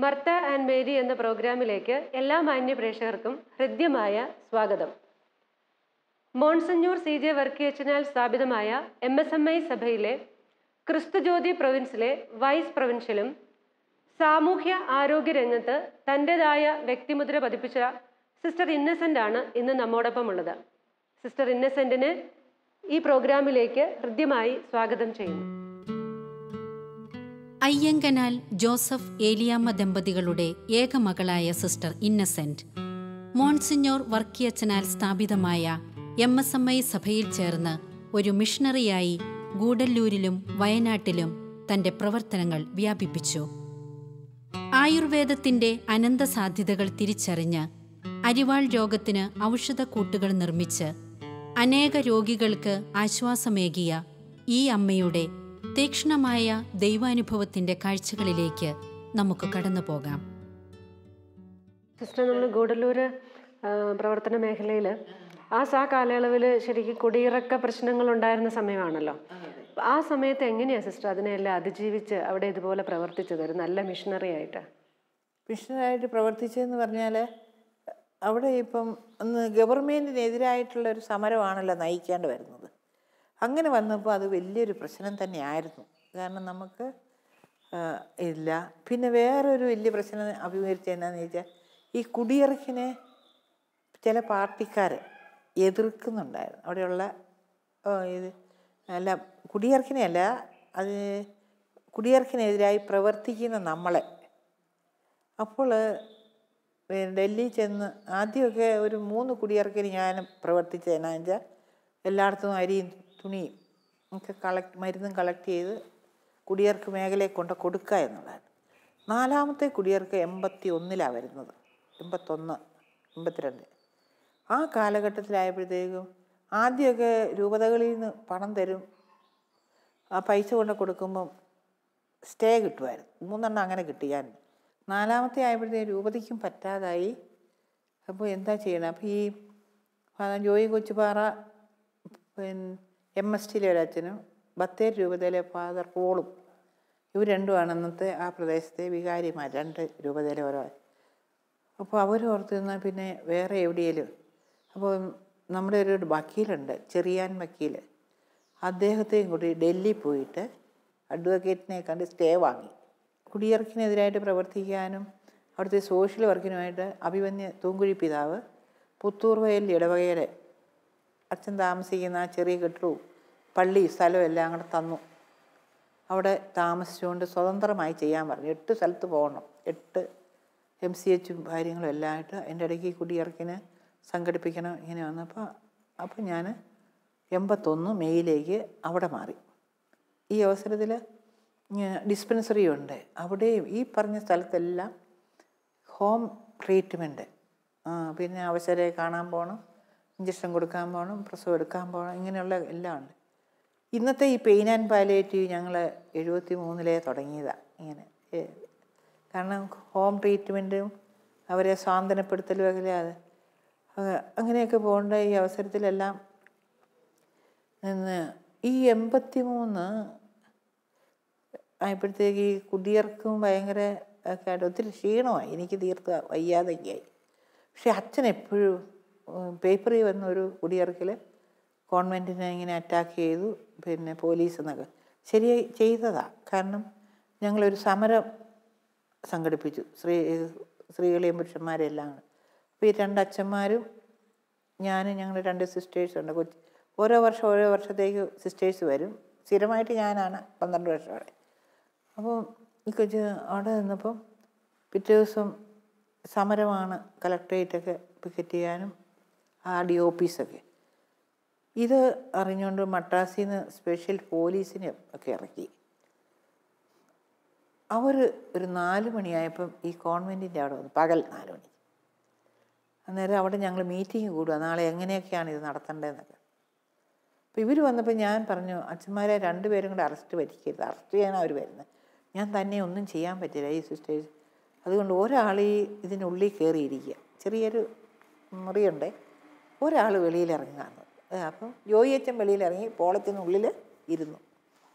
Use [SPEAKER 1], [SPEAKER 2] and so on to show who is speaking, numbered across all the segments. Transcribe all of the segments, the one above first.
[SPEAKER 1] Martha and Mary എന്ന പ്രോഗ്രാമിലേക്ക് എല്ലാ മാന്യ പ്രേക്ഷകർക്കും ഹൃദ്യമായ സ്വാഗതം. മോൺസഞ്ഞൂർ CJ വർക്കിയച്ചനാൽ സ്ഥാപിതമായ MSMI സഭയിലെ ക്രിസ്തുജ്യോതി പ്രൊവിൻസിലെ വൈസ് പ്രൊവിൻഷ്യലും സാമൂഹ്യ ആരോഗ്യ രംഗത്ത് തൻ്റെതായ വ്യക്തിമുദ്ര പതിപ്പിച്ച സിസ്റ്റർ ഇന്നസെൻ്റ് ആണ് ഇന്ന് നമ്മോടൊപ്പം ഉള്ളത്. സിസ്റ്റർ ഇന്നസെൻറ്റിന് ഈ പ്രോഗ്രാമിലേക്ക് ഹൃദ്യമായി സ്വാഗതം ചെയ്യുന്നു.
[SPEAKER 2] അയ്യങ്കനാൽ ജോസഫ് ഏലിയാമ്മ ദമ്പതികളുടെ ഏക മകളായ സിസ്റ്റർ ഇന്നസെന്റ് മോൺസിഞ്ഞോർ വർക്കിയച്ചനാൽ സ്ഥാപിതമായ MSMI സഭയിൽ ചേർന്ന് ഒരു മിഷണറിയായി ഗൂഡല്ലൂരിലും വയനാട്ടിലും തന്റെ പ്രവർത്തനങ്ങൾ വ്യാപിപ്പിച്ചു. ആയുർവേദത്തിന്റെ അനന്ത സാധ്യതകൾ തിരിച്ചറിഞ്ഞ് അരിവാൾ രോഗത്തിന് ഔഷധക്കൂട്ടുകൾ നിർമ്മിച്ച് അനേക രോഗികൾക്ക് ആശ്വാസമേകിയ ഈ അമ്മയുടെ തീക്ഷ്ണമായ ദൈവാനുഭവത്തിന്റെ കാഴ്ചകളിലേക്ക് നമുക്ക് കടന്നു പോകാം.
[SPEAKER 1] സിസ്റ്റർ, നമ്മൾ ഗൂഡല്ലൂർ പ്രവർത്തന മേഖലയിൽ ആ കാലയളവിൽ ശരിക്കും കുടിയിറക്ക പ്രശ്നങ്ങൾ ഉണ്ടായിരുന്ന സമയമാണല്ലോ. ആ സമയത്ത് എങ്ങനെയാണ് സിസ്റ്റർ അതിനെല്ലാം അതിജീവിച്ച് അവിടെ ഇതുപോലെ പ്രവർത്തിച്ചത് ഒരു നല്ല മിഷണറിയായിട്ട്
[SPEAKER 3] പ്രവർത്തിച്ചതെന്ന് പറഞ്ഞാൽ, അവിടെ ഇപ്പം ഒന്ന് ഗവൺമെൻറ്റിനെതിരായിട്ടുള്ളൊരു സമരമാണല്ലോ നയിക്കേണ്ടി വരുന്നത്. അങ്ങനെ വന്നപ്പോൾ അത് വലിയൊരു പ്രശ്നം തന്നെയായിരുന്നു. കാരണം നമുക്ക് ഇല്ല. പിന്നെ വേറൊരു വലിയ പ്രശ്നം അഭിമുഖീകരിച്ചത് എന്താണെന്ന് ചോദിച്ചാൽ, ഈ കുടിയിറക്കിനെ ചില പാർട്ടിക്കാർ എതിർക്കുന്നുണ്ടായിരുന്നു. അവിടെയുള്ള ഇത് അല്ല, കുടിയിറക്കിനെയല്ല, അത് കുടിയിറക്കിനെതിരായി പ്രവർത്തിക്കുന്ന നമ്മളെ. അപ്പോൾ ഡൽഹിയിൽ ചെന്ന് ആദ്യമൊക്കെ ഒരു 3 കുടിയിറക്കിന് ഞാൻ പ്രവർത്തിച്ചത് എന്നാന്ന് വെച്ചാൽ, എല്ലായിടത്തും അരിയും തുണിയും ഒക്കെ മരുന്നും കളക്ട് ചെയ്ത് കുടിയിറക്ക് മേഖലയെ കൊണ്ട് കൊടുക്കുക എന്നുള്ളതാണ്. 4ാമത്തെ കുടിയിറക്ക് 81 വരുന്നത്, 81, 82. ആ കാലഘട്ടത്തിലായപ്പോഴത്തേക്കും ആദ്യമൊക്കെ രൂപതകളിൽ നിന്ന് പണം തരും, ആ പൈസ കൊണ്ട് കൊടുക്കുമ്പം സ്റ്റേ കിട്ടുമായിരുന്നു. 3 എണ്ണം അങ്ങനെ കിട്ടി. ഞാൻ 4ാമത്തെ ആയപ്പോഴത്തേക്കും രൂപതയ്ക്കും പറ്റാതായി. അപ്പോൾ എന്താ ചെയ്യണം? അപ്പോൾ ഈ ജോയി കൊച്ചുപാറ, പിന്നെ MSTയിലെ ഒരച്ഛനും ബത്തേരി രൂപതയിലെ ഫാദർ പോളും, ഇവർ രണ്ടുമാണ് അന്നത്തെ ആ പ്രദേശത്തെ വികാരിമാർ, 2 രൂപതയിലെ ഓരോ. അപ്പോൾ അവരോർത്ത് നിന്നാൽ പിന്നെ വേറെ എവിടെയെങ്കിലും. അപ്പോൾ നമ്മുടെ ഒരു വക്കീലുണ്ട്, ചെറിയാൻ വക്കീൽ, അദ്ദേഹത്തെയും കൂടി ഡൽഹി പോയിട്ട് അഡ്വക്കേറ്റിനെ കണ്ട് സ്റ്റേ വാങ്ങി. കുടിയിറക്കിനെതിരായിട്ട് പ്രവർത്തിക്കാനും അവിടുത്തെ സോഷ്യൽ വർക്കിനുമായിട്ട് അഭിമന്യ തൂങ്കുഴി പിതാവ് പുത്തൂർ വയലിൽ ഇടവകയുടെ അച്ഛൻ താമസിക്കുന്ന ആ ചെറിയ കെട്ടിടവും പള്ളി സ്ഥലവും എല്ലാം കൂടെ തന്നു. അവിടെ സ്വതന്ത്രമായി ചെയ്യാൻ പറഞ്ഞു. 8 സ്ഥലത്ത് പോകണം, 8 MCHും കാര്യങ്ങളും എല്ലാം ആയിട്ട്. അതിൻ്റെ ഇടയ്ക്ക് കുടിയിറക്കിന് സംഘടിപ്പിക്കണം. ഇങ്ങനെ വന്നപ്പോൾ ഞാൻ 81 മെയ്യിലേക്ക് അവിടെ മാറി. ഈ അവസരത്തിൽ ഡിസ്പെൻസറി ഉണ്ട്. അവിടെയും ഈ പറഞ്ഞ സ്ഥലത്തെല്ലാം ഹോം ട്രീറ്റ്മെൻറ്റ്, പിന്നെ അവശരെ കാണാൻ പോകണം, ഇഞ്ചക്ഷൻ കൊടുക്കാൻ പോകണം, പ്രസവം എടുക്കാൻ പോകണം, ഇങ്ങനെയുള്ള എല്ലാം ഉണ്ട്. ഇന്നത്തെ ഈ പെയിൻ ആൻഡ് പാലിയേറ്റീവ് ഞങ്ങൾ 73 തുടങ്ങിയതാണ്. ഇങ്ങനെ കാരണം ഹോം ട്രീറ്റ്മെൻറ്റും അവരെ സാന്ത്വനപ്പെടുത്തലും ഒക്കെ അങ്ങനെയൊക്കെ പോകേണ്ട ഈ അവസരത്തിലെല്ലാം ഈ 83 ആയപ്പോഴത്തേക്ക് ഈ കുടിയിറക്കും ഭയങ്കര ഒക്കെ ആയിട്ട് ഒത്തിരി ക്ഷീണമായി, എനിക്ക് തീർത്ത് വയ്യാതൊക്കെയായി. പക്ഷെ അച്ഛൻ എപ്പോഴും പേപ്പറിൽ വന്ന ഒരു കുടിയിറക്കിൽ കോൺവെൻറ്റിനെ ഇങ്ങനെ അറ്റാക്ക് ചെയ്തു, പിന്നെ പോലീസ് എന്നൊക്കെ ശരിയായി ചെയ്തതാണ്. കാരണം ഞങ്ങളൊരു സമരം സംഘടിപ്പിച്ചു, സ്ത്രീകളെയും പുരുഷന്മാരെല്ലാം. അപ്പോൾ ഈ 2 അച്ഛന്മാരും ഞാനും ഞങ്ങൾ 2 സിസ്റ്റേഴ്സുണ്ട്. ഓരോ വർഷത്തേക്ക് സിസ്റ്റേഴ്സ് വരും. സ്ഥിരമായിട്ട് ഞാനാണ് 12 വർഷത്തോടെ. അപ്പോൾ ഈ കൊച്ച് അവിടെ നിന്നപ്പം പിറ്റേ ദിവസം സമരമാണ്, കളക്ട്രേറ്റൊക്കെ പിക്കറ്റ് ചെയ്യാനും RDO ഓഫീസൊക്കെ. ഇത് അറിഞ്ഞുകൊണ്ട് മദ്രാസിൽ നിന്ന് സ്പെഷ്യൽ പോലീസിനെ ഒക്കെ ഇറക്കി. അവർ ഒരു 4 മണിയായപ്പം ഈ കോൺവെൻറ്റിൻ്റെ അവിടെ വന്നു, പകൽ 4 മണി. അന്നേരം അവിടെ ഞങ്ങൾ മീറ്റിംഗ് കൂടുക, നാളെ എങ്ങനെയൊക്കെയാണ് ഇത് നടത്തേണ്ടതെന്നൊക്കെ. അപ്പോൾ ഇവർ വന്നപ്പോൾ ഞാൻ പറഞ്ഞു, അച്ഛന്മാരെ 2 പേരും കൂടെ അറസ്റ്റ് ചെയ്യാനാണ് അവർ വരുന്നത്. ഞാൻ തന്നെ ഒന്നും ചെയ്യാൻ പറ്റില്ല ഈ സിസ്റ്റേഴ്സ്. അതുകൊണ്ട് ഒരാൾ ഇതിനുള്ളിൽ കയറിയിരിക്കുക, ചെറിയൊരു മുറിയുണ്ട്, ഒരാൾ വെളിയിലിറങ്ങുകയാണ്. അപ്പം ജോയി അച്ഛൻ വെളിയിലിറങ്ങി പോളത്തിനുള്ളിൽ ഇരുന്നു.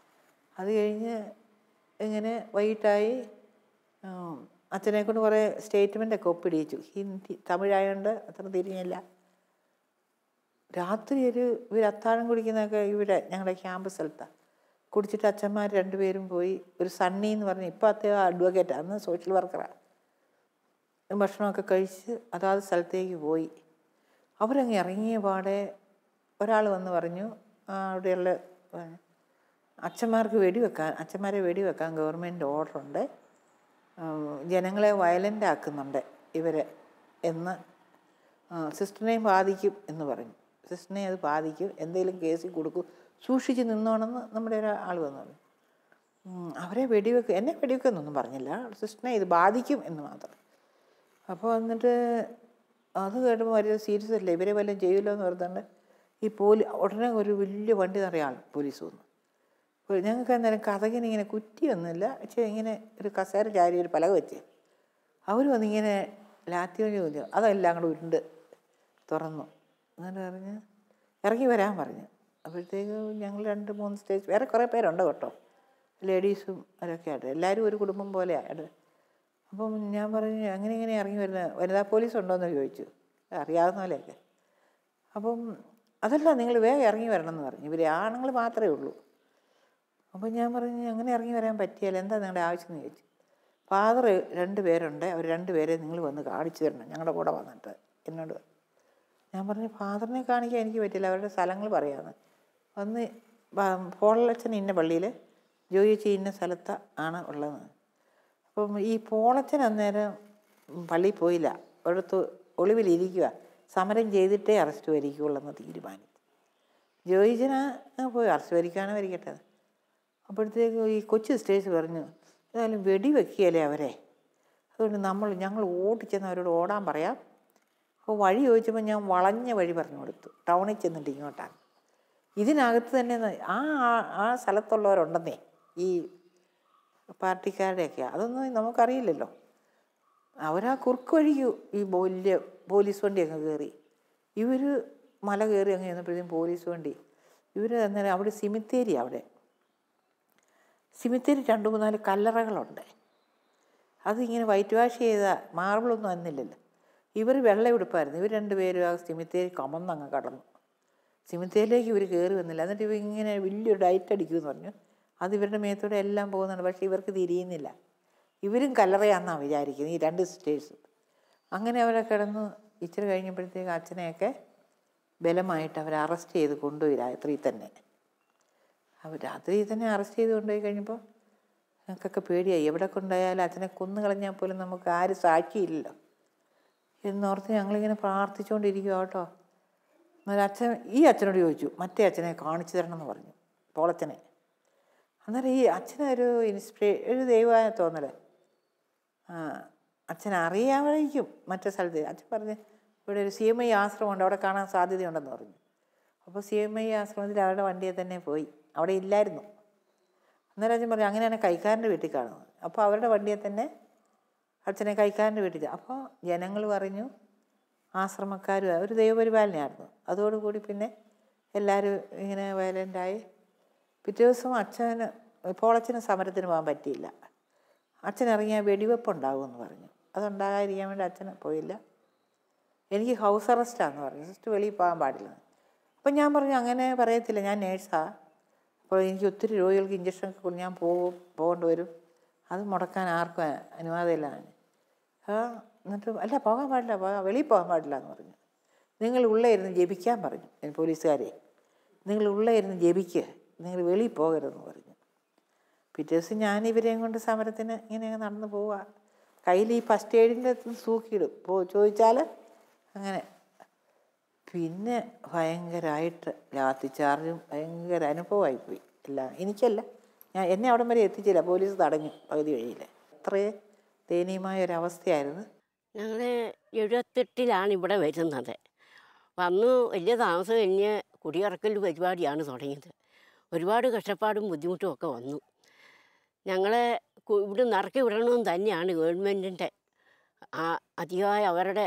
[SPEAKER 3] അത് കഴിഞ്ഞ് ഇങ്ങനെ വൈകിട്ടായി അച്ഛനെ കൊണ്ട് കുറേ സ്റ്റേറ്റ്മെൻ്റൊക്കെ ഒപ്പിടിയിച്ചു. ഹിന്ദി തമിഴായതുകൊണ്ട് അത്ര തിരിഞ്ഞില്ല. രാത്രി ഇവർ അത്താഴം കുടിക്കുന്നതൊക്കെ ഇവിടെ ഞങ്ങളുടെ ക്യാമ്പ് സ്ഥലത്താണ്. കുടിച്ചിട്ട് അച്ഛന്മാർ 2 പേരും പോയി. ഒരു സണ്ണി എന്ന് പറഞ്ഞ് ഇപ്പോൾ അദ്ദേഹം അഡ്വക്കേറ്റാണ്, അന്ന് സോഷ്യൽ വർക്കറാണ്. ഭക്ഷണമൊക്കെ കഴിച്ച് അതാത് സ്ഥലത്തേക്ക് പോയി. അവരങ്ങ് ഇറങ്ങിയ പാടെ ഒരാൾ വന്ന് പറഞ്ഞു, അവിടെയുള്ള അച്ഛന്മാരെ വെടിവെക്കാൻ ഗവൺമെൻറ് ഓർഡറുണ്ട്, ജനങ്ങളെ വയലൻ്റ് ആക്കുന്നുണ്ട് ഇവർ എന്ന്, സിസ്റ്ററിനെയും ബാധിക്കും എന്ന് പറഞ്ഞു. സിസ്റ്ററിനെ അത് ബാധിക്കും, എന്തെങ്കിലും കേസിൽ കൊടുക്കും, സൂക്ഷിച്ച് നിന്നോണമെന്ന് നമ്മുടെ ഒരാൾ വന്നു പറഞ്ഞു. അവരെ എന്നെ വെടിവെക്കുന്നൊന്നും പറഞ്ഞില്ല, സിസ്റ്ററിനെ ഇത് ബാധിക്കും എന്ന് മാത്രം. അപ്പോൾ എന്നിട്ട് അത് കേട്ടുമ്പോൾ വലിയ സീരിയസ് അല്ലേ, ഇവരെ വല്ലതും ചെയ്യുമല്ലോ എന്ന് പറഞ്ഞുകൊണ്ട് ഉടനെ ഒരു വലിയ വണ്ടി നിറയെ പോലീസ് വന്നു. ഞങ്ങൾക്ക് അന്നേരം കഥകിനിങ്ങനെ കുറ്റിയൊന്നുമില്ല, പക്ഷേ ഇങ്ങനെ ഒരു കസേര ചാരി ഒരു പലക വെച്ച് അവർ വന്നിങ്ങനെ ലാത്തിയോഞ്ഞ് കുഞ്ഞു അതെല്ലാം കൂടെ ഉരുണ്ട് തുറന്നു. എന്നിട്ട് പറഞ്ഞ് ഇറങ്ങി വരാൻ പറഞ്ഞു. അപ്പോഴത്തേക്ക് ഞങ്ങൾ 2-3 സ്റ്റേജ് വേറെ കുറേ പേരുണ്ട് കേട്ടോ, ലേഡീസും അവരൊക്കെ ആയിട്ട്, എല്ലാവരും ഒരു കുടുംബം പോലെയാണ്. അപ്പം ഞാൻ പറഞ്ഞു എങ്ങനെ ഇറങ്ങി വനിതാ പോലീസ് ഉണ്ടോയെന്ന് ചോദിച്ചു, അറിയാവുന്ന പോലെയൊക്കെ. അപ്പം അതല്ല, നിങ്ങൾ വേഗം ഇറങ്ങി വരണം എന്ന് പറഞ്ഞു. ഇവർ ആണുങ്ങൾ മാത്രമേ ഉള്ളൂ. അപ്പം ഞാൻ പറഞ്ഞു അങ്ങനെ ഇറങ്ങി വരാൻ പറ്റിയാൽ എന്താ നിങ്ങളുടെ ആവശ്യം എന്ന് ചോദിച്ചു. ഫാദർ 2 പേരുണ്ട്, അവർ 2 പേരെ നിങ്ങൾ വന്ന് കാണിച്ചു തരണം ഞങ്ങളുടെ കൂടെ വന്നിട്ട് എന്നോട്. ഞാൻ പറഞ്ഞു ഫാദറിനെ കാണിക്കാൻ എനിക്ക് പറ്റില്ല, അവരുടെ സ്ഥലങ്ങൾ പറയാമെന്ന്. വന്ന് പോളച്ചൻ ഇന്ന പള്ളിയിൽ, ജോയിച്ചി ഇന്ന സ്ഥലത്ത് ആണ് ഉള്ളത്. അപ്പം ഈ പോളച്ചൻ അന്നേരം പള്ളിയിൽ പോയില്ല, ഒരിടത്ത് ഒളിവിലിരിക്കുക, സമരം ചെയ്തിട്ടേ അറസ്റ്റ് വരിക്കുകയുള്ളൂ എന്ന് തീരുമാനിച്ചു. ജോയിച്ചന് പോയി അറസ്റ്റ് വരിക്കുകയാണോ വരിക്കട്ടെ. അപ്പോഴത്തേക്ക് ഈ കൊച്ചു സ്റ്റേജ് പറഞ്ഞു ഏതായാലും വെടിവെക്കുകയല്ലേ അവരെ, അതുകൊണ്ട് ഞങ്ങൾ ഓടിച്ചെന്ന് അവരോട് ഓടാൻ പറയാം. അപ്പോൾ വഴി ചോദിച്ചപ്പോൾ ഞാൻ വളഞ്ഞ വഴി പറഞ്ഞു കൊടുത്തു, ടൗണിൽ ചെന്നിട്ട് ഇങ്ങോട്ടാണ്. ഇതിനകത്ത് തന്നെ ആ സ്ഥലത്തുള്ളവരുണ്ടെന്നേ ഈ പാർട്ടിക്കാരുടെയൊക്കെ, അതൊന്നും നമുക്കറിയില്ലല്ലോ. അവരാ കുറുക്ക് വഴിക്കു ഈ വലിയ പോലീസ് വണ്ടിയൊക്കെ കയറി, ഇവർ മല കയറി അങ്ങ് ചെന്നപ്പോഴത്തേക്കും പോലീസ് വണ്ടി, ഇവർ അന്നേരം അവിടെ സിമിത്തേരി 2-3-4 കല്ലറകളുണ്ട്. അതിങ്ങനെ വൈറ്റ് വാഷ് ചെയ്ത മാർബിളൊന്നും വന്നില്ലല്ലോ. ഇവർ വെള്ള ഉടുപ്പായിരുന്നു. ഇവർ 2 പേരും ആ സിമിത്തേരി കമന്നങ്ങ് കടന്നു. സിമിത്തേരിയിലേക്ക് ഇവർ കയറി വന്നില്ല. എന്നിട്ട് ഇവർ ഇങ്ങനെ വലിയൊരു ഡയറ്റ് അടിക്കുമെന്ന് പറഞ്ഞു. അത് ഇവരുടെ മേത്തൂടെ എല്ലാം പോകുന്നുണ്ട്, പക്ഷേ ഇവർക്ക് തിരിയുന്നില്ല. ഇവരും കല്ലറയാണെന്നാണ് വിചാരിക്കുന്നത് ഈ 2 സിസ്റ്റേഴ്സും. അങ്ങനെ അവരെ കിടന്നു. ഇച്ചിരി കഴിഞ്ഞപ്പോഴത്തേക്ക് അച്ഛനെയൊക്കെ ബലമായിട്ട് അവർ അറസ്റ്റ് ചെയ്ത് കൊണ്ടുപോയി രാത്രി തന്നെ. അറസ്റ്റ് ചെയ്ത് കൊണ്ടുപോയി കഴിഞ്ഞപ്പോൾ ഞങ്ങൾക്കൊക്കെ പേടിയായി. എവിടെ കൊണ്ടുപോയാലും അച്ഛനെ കൊന്നു കളഞ്ഞാൽ പോലും നമുക്ക് ആരും സാക്ഷിയില്ലല്ലോ എന്നോർത്ത് ഞങ്ങളിങ്ങനെ പ്രാർത്ഥിച്ചുകൊണ്ടിരിക്കുക കേട്ടോ. അന്നേരം ഈ അച്ഛനോട് ചോദിച്ചു, മറ്റേ അച്ഛനെ കാണിച്ചു തരണം എന്ന് പറഞ്ഞു, പോളച്ചനെ. അന്നേരം ഈ അച്ഛനൊരു ഒരു ദൈവമായ തോന്നൽ, അച്ഛനറിയാമായിരിക്കും മറ്റേ സ്ഥലത്ത്. അച്ഛൻ പറഞ്ഞ് ഇവിടെ ഒരു CMI ആശ്രമമുണ്ട്, അവിടെ കാണാൻ സാധ്യതയുണ്ടെന്ന് പറഞ്ഞു. അപ്പോൾ CMI ആശ്രമത്തിൽ അവരുടെ വണ്ടിയെ തന്നെ പോയി, അവിടെ ഇല്ലായിരുന്നു. അന്നേരം അച്ഛൻ പറഞ്ഞു അങ്ങനെയാണ് കൈക്കാരൻ്റെ വീട്ടിൽ കാണുന്നത്. അപ്പോൾ അവരുടെ വണ്ടിയെ തന്നെ അച്ഛനെ കൈക്കാരൻ്റെ വീട്ടിൽ. അപ്പോൾ ജനങ്ങൾ പറഞ്ഞു ആശ്രമക്കാരും ഒരു ദൈവപരിപാലനയായിരുന്നു. അതോടുകൂടി പിന്നെ എല്ലാവരും ഇങ്ങനെ വയലൻ്റായി. പിറ്റേ ദിവസം പോളച്ചന് സമരത്തിന് പോകാൻ പറ്റിയില്ല. അച്ഛനിറങ്ങിയാൽ വെടിവെപ്പുണ്ടാകുമെന്ന് പറഞ്ഞു. അതുണ്ടാകാതിരിക്കാൻ വേണ്ടി അച്ഛന് പോയില്ല. എനിക്ക് ഹൗസ് അറസ്റ്റാന്ന് പറഞ്ഞു, ജസ്റ്റ് വെളിയിൽ പോകാൻ പാടില്ല. അപ്പം ഞാൻ പറഞ്ഞു അങ്ങനെ പറയത്തില്ല, ഞാൻ നേഴ്സാണ്, അപ്പോൾ എനിക്ക് ഒത്തിരി രോഗികൾക്ക് ഇഞ്ചക്ഷനൊക്കെ കൊണ്ട് ഞാൻ പോകേണ്ടി വരും, അത് മുടക്കാൻ ആർക്കും അനുവാദമില്ല. എന്നിട്ട് അല്ല പോകാൻ പാടില്ല, വെളിയിൽ പോകാൻ പാടില്ല എന്ന് പറഞ്ഞു. നിങ്ങൾ ഉള്ളേ ഇരുന്ന് ജപിക്കാൻ പറഞ്ഞു പോലീസുകാരെ, നിങ്ങൾ ഉള്ളേ ഇരുന്ന് ജപിക്കുക, നിങ്ങൾ വെളിയിൽ പോകരുതെന്ന് പറഞ്ഞു. പിറ്റേ ദിവസം ഞാൻ ഇവരെയും കൊണ്ട് സമരത്തിന് ഇങ്ങനെ നടന്നു പോവുക. കയ്യിൽ ഈ ഫസ്റ്റ് എയ്ഡിൻ്റെ തൂക്കിയിടും ചോദിച്ചാൽ അങ്ങനെ. പിന്നെ ഭയങ്കരമായിട്ട് ലാത്തി ചാർജും ഭയങ്കര അനുഭവമായിപ്പോയി. എനിക്കല്ല, എന്നെ അവിടം വരെ എത്തിച്ചില്ല, പോലീസ് തടഞ്ഞു പകുതി വഴിയിൽ. അത്രയും ദയനീയമായ ഒരവസ്ഥയായിരുന്നു.
[SPEAKER 4] ഞങ്ങൾ 78 ഇവിടെ വരുന്നത്. വന്നു വലിയ താമസം കഴിഞ്ഞ് കുടിയിറക്കൽ പരിപാടിയാണ് തുടങ്ങിയത്. ഒരുപാട് കഷ്ടപ്പാടും ബുദ്ധിമുട്ടും ഒക്കെ വന്നു. ഞങ്ങളെ ഇവിടെ ഇറക്കി വിടണമെന്ന് തന്നെയാണ് ഗവൺമെൻറ്റിൻ്റെ അതിയായ അവരുടെ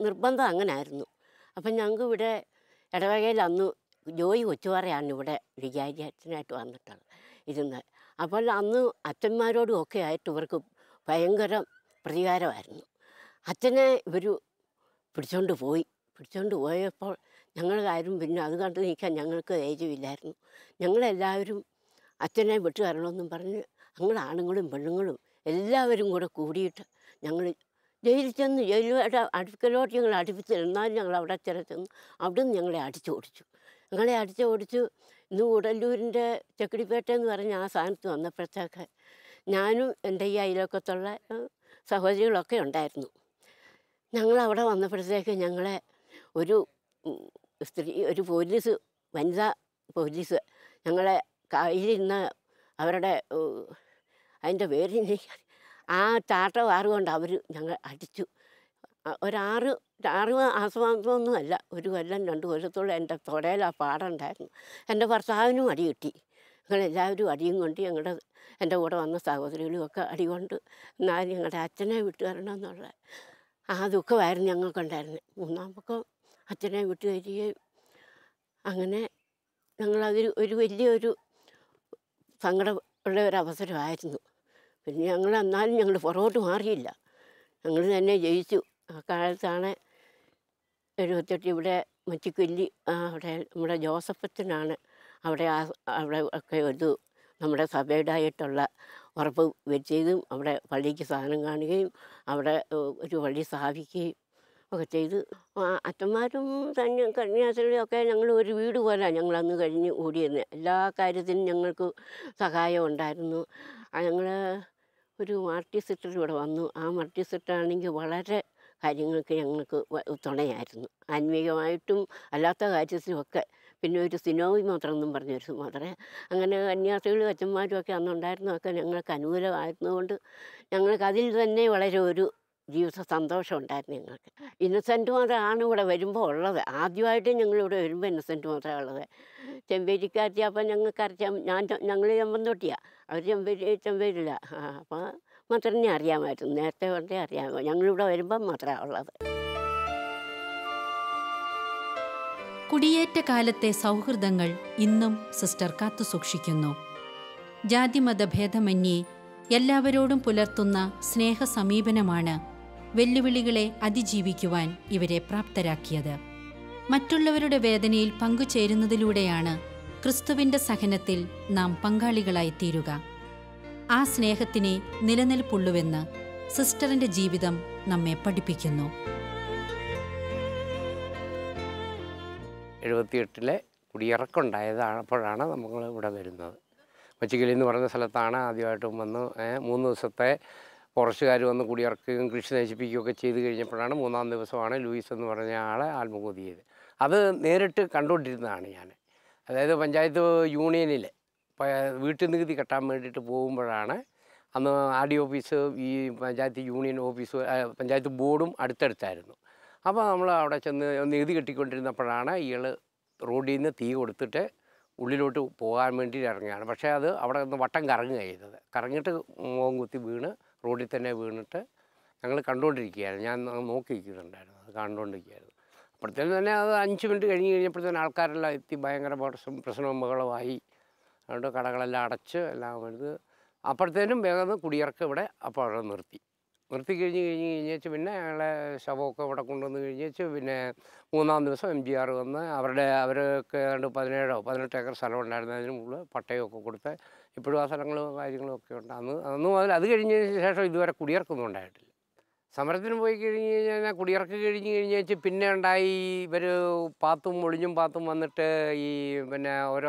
[SPEAKER 4] നിർബന്ധം അങ്ങനായിരുന്നു. അപ്പം ഞങ്ങൾക്ക് ഇവിടെ ഇടവകയിൽ അന്ന് ജോയി കൊച്ചുപാറയാണ് ഇവിടെ വികാരി അച്ഛനായിട്ട് വന്നിട്ടുള്ളത് ഇരുന്നത്. അപ്പോൾ അന്ന് അച്ഛന്മാരോടും ഒക്കെ ആയിട്ട് ഇവർക്ക് ഭയങ്കര പ്രതികാരമായിരുന്നു. അച്ഛനെ ഇവർ പിടിച്ചോണ്ട് പോയപ്പോൾ ഞങ്ങളാരും പിന്നെ അത് കണ്ടു നിൽക്കാൻ ഞങ്ങൾക്ക് ധൈര്യമില്ലായിരുന്നു. ഞങ്ങളെല്ലാവരും അച്ഛനെ വിട്ടു തരണമെന്നും പറഞ്ഞ് ഞങ്ങൾ ആണുങ്ങളും പെണ്ണുങ്ങളും എല്ലാവരും കൂടെ കൂടിയിട്ട് ഞങ്ങൾ ജയിലിൽ ചെന്ന് ജയിലുമായിട്ട് അടുക്കലോട്ട് ഞങ്ങൾ അടുപ്പിച്ചില്ല. എന്നാലും ഞങ്ങൾ അവിടെ ചെന്ന് അവിടെ നിന്ന് ഞങ്ങളെ അടിച്ചോടിച്ചു. ഇന്ന് ഉടല്ലൂരിൻ്റെ ചെക്കിടിപ്പേട്ട എന്ന് പറഞ്ഞ ആ സ്ഥാനത്ത് വന്നപ്പോഴത്തേക്ക് ഞാനും എൻ്റെ ഈ അയൽവക്കത്തുള്ള സഹോദരികളൊക്കെ ഉണ്ടായിരുന്നു. ഞങ്ങളവിടെ വന്നപ്പോഴത്തേക്ക് ഞങ്ങളെ ഒരു പോലീസ്, വനിതാ പോലീസ് ഞങ്ങളെ കയ്യിലിരുന്ന് അവരുടെ അതിൻ്റെ പേര് ആ ചാട്ടവാറ് കൊണ്ട് അവർ ഞങ്ങൾ അടിച്ചു. ആറ് മാസമൊന്നുമല്ല, 1 കൊല്ലം 2 കൊല്ലത്തോളം എൻ്റെ തൊടയിൽ ആ പാടുണ്ടായിരുന്നു. എൻ്റെ ഭർത്താവിനും അടി കിട്ടി. ഞങ്ങളെല്ലാവരും അടിയും കൊണ്ട് എൻ്റെ കൂടെ വന്ന സഹോദരികളും ഒക്കെ അടി കൊണ്ട്. എന്നാലും ഞങ്ങളുടെ അച്ഛനെ വിട്ടു തരണമെന്നുള്ള ആ ദുഃഖമായിരുന്നു ഞങ്ങൾക്കുണ്ടായിരുന്നത്. 3-ാം പക്കം അച്ഛനെ വിട്ടു തരികയും അങ്ങനെ ഞങ്ങളതൊരു വലിയൊരു സങ്കടമുള്ള ഒരവസരമായിരുന്നു. പിന്നെ എന്നാലും ഞങ്ങൾ പുറകോട്ട് മാറിയില്ല, ഞങ്ങൾ തന്നെ ജയിച്ചു. ആ കാലത്താണ് 78 ഇവിടെ മച്ചിക്കൊല്ലി അവിടെ നമ്മുടെ ജോസഫച്ചനാണ് അവിടെ ഒക്കെ നമ്മുടെ സഭയുടേതായിട്ടുള്ള ഉറപ്പ് വെച്ചതും അവിടെ പള്ളിക്ക് സാധനം കാണുകയും അവിടെ ഒരു പള്ളി സ്ഥാപിക്കുകയും ഒക്കെ ചെയ്ത്. അച്ഛന്മാരും കന്യാസ്ത്രീകളും ഒക്കെ ഞങ്ങൾ ഒരു വീട് പോലെ ഞങ്ങളന്ന് കഴിഞ്ഞ് കൂടിയിരുന്നത്. എല്ലാ കാര്യത്തിനും ഞങ്ങൾക്ക് സഹായം ഉണ്ടായിരുന്നു. ഞങ്ങൾ ഒരു മാർട്ടി സിസ്റ്റർ ഇവിടെ വന്നു. ആ മാർട്ടി സിസ്റ്ററാണെങ്കിൽ വളരെ കാര്യങ്ങൾക്ക് ഞങ്ങൾക്ക് തുണയായിരുന്നു, ആത്മീയമായിട്ടും അല്ലാത്ത കാര്യത്തിലുമൊക്കെ. പിന്നെ ഒരു സിനോവി മാത്രം എന്നും പറഞ്ഞൊരു മാത്രമേ അങ്ങനെ കന്യാസ്ത്രീകളും അച്ഛന്മാരും ഒക്കെ അന്നുണ്ടായിരുന്നതൊക്കെ ഞങ്ങൾക്ക് അനുകൂലമായിരുന്നതുകൊണ്ട് ഞങ്ങൾക്ക് അതിൽ തന്നെ വളരെ ഒരു ജീവിത സന്തോഷം ഉണ്ടായിരുന്നു ഞങ്ങൾക്ക്. ഇന്നസെൻ്റ് മാത്രമാണ് ഇവിടെ വരുമ്പോൾ ഉള്ളത്. ആദ്യമായിട്ട് ഞങ്ങളിവിടെ വരുമ്പോൾ ഇന്നസെൻ്റ് മാത്രമേ ഉള്ളത്. ചെമ്പേരിക്കാരത്തി അപ്പം ഞങ്ങൾ ചെമ്പന്തൊട്ടിയാണ്, അവർ ചെമ്പേരില്ല. അപ്പോൾ മാത്രമേ അറിയാമായിരുന്നു, നേരത്തെ കൊണ്ടേ അറിയാമോ. ഞങ്ങളിവിടെ വരുമ്പം മാത്രമാണ് ഉള്ളത്.
[SPEAKER 2] കുടിയേറ്റ കാലത്തെ സൗഹൃദങ്ങൾ ഇന്നും സിസ്റ്റർ കാത്തു സൂക്ഷിക്കുന്നു. ജാതിമതഭേദമന്യേ എല്ലാവരോടും പുലർത്തുന്ന സ്നേഹ സമീപനമാണ് വെല്ലുവിളികളെ അതിജീവിക്കുവാൻ ഇവരെ പ്രാപ്തരാക്കിയത്. മറ്റുള്ളവരുടെ വേദനയിൽ പങ്കുചേരുന്നതിലൂടെയാണ് ക്രിസ്തുവിൻ്റെ സഹനത്തിൽ നാം പങ്കാളികളായി തീരുക. ആ സ്നേഹത്തിനെ നിലനിൽപ്പുള്ളുവെന്ന് സിസ്റ്ററിൻ്റെ ജീവിതം നമ്മെ പഠിപ്പിക്കുന്നു.
[SPEAKER 5] 78 കുടിയിറക്കുണ്ടായതാണ്. അപ്പോഴാണ് നമ്മൾ ഇവിടെ വരുന്നത്. മച്ചിക്കലി എന്ന് പറയുന്ന സ്ഥലത്താണ് ആദ്യമായിട്ടും വന്ന് 3 ദിവസത്തെ ഫോറസ്റ്റുകാർ വന്ന് കുടിയിറക്കുകയും കൃഷി നശിപ്പിക്കുകയൊക്കെ ചെയ്ത് കഴിഞ്ഞപ്പോഴാണ് 3-ാം ദിവസമാണ് ലൂയിസ് എന്ന് പറഞ്ഞ ആളെ ആത്മഹത്യ ചെയ്തത്. അത് നേരിട്ട് കണ്ടുകൊണ്ടിരുന്നതാണ് ഞാൻ. അതായത് പഞ്ചായത്ത് യൂണിയനിൽ വീട്ടു നികുതി കെട്ടാൻ വേണ്ടിയിട്ട് പോകുമ്പോഴാണ് അന്ന് RD ഓഫീസ്, ഈ പഞ്ചായത്ത് യൂണിയൻ ഓഫീസ്, പഞ്ചായത്ത് ബോർഡും അടുത്തടുത്തായിരുന്നു. അപ്പോൾ നമ്മൾ അവിടെ ചെന്ന് നികുതി കെട്ടിക്കൊണ്ടിരുന്നപ്പോഴാണ് ഇയാൾ റോഡിൽ നിന്ന് തീ കൊടുത്തിട്ട് ഉള്ളിലോട്ട് പോകാൻ വേണ്ടി ഇറങ്ങുകയാണ്. പക്ഷേ അത് അവിടെ നിന്ന് വട്ടം കറങ്ങുക ചെയ്തത്. കറങ്ങിയിട്ട് മുഖം കുത്തി വീണ് റോഡിൽ തന്നെ വീണിട്ട് ഞങ്ങൾ കണ്ടുകൊണ്ടിരിക്കുകയായിരുന്നു. ഞാൻ നോക്കിയിരിക്കുന്നുണ്ടായിരുന്നു, അത് കണ്ടുകൊണ്ടിരിക്കുകയായിരുന്നു. അപ്പോഴത്തേനും തന്നെ അത് 5 മിനിറ്റ് കഴിഞ്ഞപ്പോഴത്തേനും ആൾക്കാരെല്ലാം എത്തി, ഭയങ്കര പ്രശ്നവും ബഹളമായി. അതുകൊണ്ട് കടകളെല്ലാം അടച്ച് എല്ലാം എടുത്ത് അപ്പോഴത്തേനും വേഗം കുടിയിറക്കം ഇവിടെ അപ്പോൾ അവിടെ നിർത്തി കഴിഞ്ഞ് പിന്നെ ഞങ്ങളെ ശവമൊക്കെ ഇവിടെ കൊണ്ടുവന്ന് കഴിഞ്ഞേച്ച് പിന്നെ 3-ാം ദിവസം MGR വന്ന് അവർക്ക് ഏതാണ്ട് 17-18 ഏക്കർ സ്ഥലം ഉണ്ടായിരുന്നു. അതിന് മുകളിൽ പട്ടയമൊക്കെ കൊടുത്ത് ഇപ്പോഴും ആ സ്ഥലങ്ങളും കാര്യങ്ങളും ഒക്കെ ഉണ്ട്. അന്ന് മുതൽ അത് കഴിഞ്ഞതിന് ശേഷം ഇതുവരെ കുടിയിറക്കൊന്നും ഉണ്ടായിട്ടില്ല. സമരത്തിന് പോയി കഴിഞ്ഞ് കഴിഞ്ഞാൽ കുടിയിറക്കി കഴിഞ്ഞ് പിന്നെ ഉണ്ടായി ഇവർ ഒളിഞ്ഞും പാത്തും വന്നിട്ട് ഈ പിന്നെ